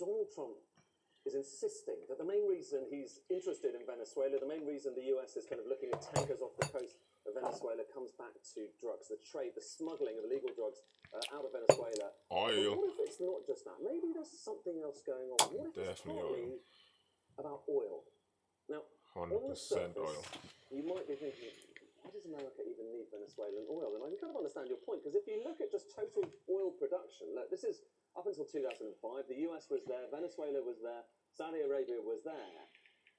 Donald Trump is insisting that the main reason he's interested in Venezuela, the main reason the US is kind of looking at tankers off the coast of Venezuela comes back to drugs, the trade, the smuggling of illegal drugs out of Venezuela. Oil. But what if it's not just that? Maybe there's something else going on. What if it's Definitely partly oil. about oil? Now, on the 100% surface, oil. you might be thinking, why does America even need Venezuelan oil? And I can kind of understand your point, because if you look at just total oil production, look, this is up until 2005, the US was there, Venezuela was there, Saudi Arabia was there.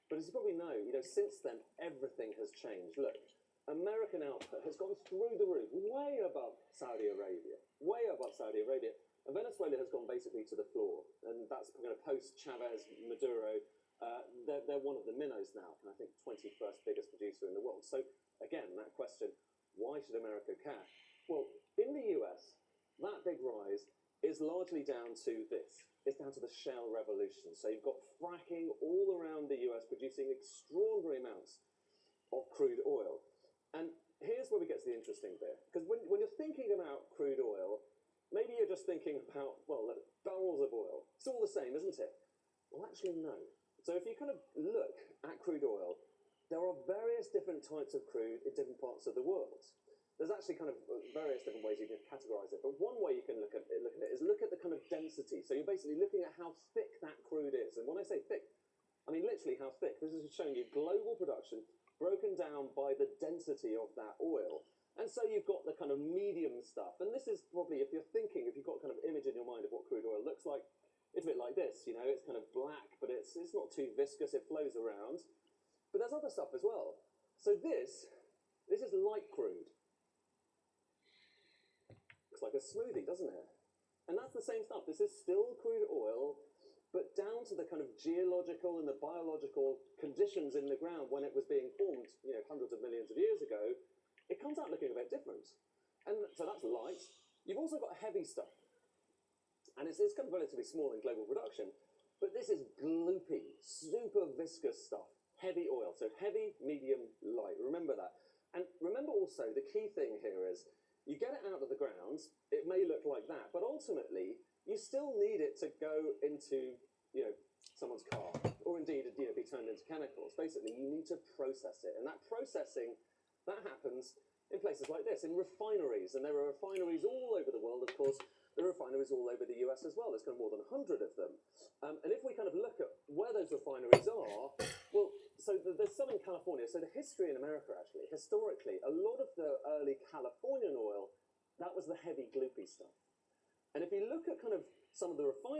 But as you probably know, since then, everything has changed. Look, American output has gone through the roof, way above Saudi Arabia, way above Saudi Arabia. And Venezuela has gone basically to the floor. And that's kind of post-Chavez, Maduro. They're one of the minnows now, and I think 21st biggest producer in the world. So again, that question, why should America care? Well, in the US, that big rise is largely down to this. It's down to the shale revolution. So you've got fracking all around the US producing extraordinary amounts of crude oil. And here's where we get to the interesting bit. Because when you're thinking about crude oil, maybe you're just thinking about, well, barrels of oil. It's all the same, isn't it? Well, actually, no. So if you kind of look at crude oil, there are various different types of crude in different parts of the world. There's actually kind of various different ways you can categorize it. But one way you can look at it is look at the kind of density. So you're basically looking at how thick that crude is. And when I say thick, I mean literally how thick. This is showing you global production broken down by the density of that oil. And so you've got the kind of medium stuff. And this is probably, if you've got kind of image in your mind of what crude oil looks like, it's a bit like this, it's kind of black, but it's not too viscous, it flows around. But there's other stuff as well. So this is light crude. Looks like a smoothie, doesn't it? And that's the same stuff. This is still crude oil, but down to the kind of geological and the biological conditions in the ground when it was being formed, hundreds of millions of years ago, it comes out looking a bit different. And so that's light. You've also got heavy stuff. And it's kind of relatively small in global production, but this is gloopy, super viscous stuff, heavy oil. So heavy, medium, light. Remember that. And remember also, the key thing here is, you get it out of the ground, it may look like that, but ultimately, you still need it to go into, someone's car, or indeed, be turned into chemicals. Basically, you need to process it. And that processing, that happens in places like this, in refineries. And there are refineries all over the world, of course. There are refineries all over the US as well. There's kind of more than 100 of them. And if we kind of look at where those refineries are, well, so there's some in California. So the history in America, actually, historically, a lot of the early Californian oil, that was the heavy, gloopy stuff. And if you look at kind of some of the refineries,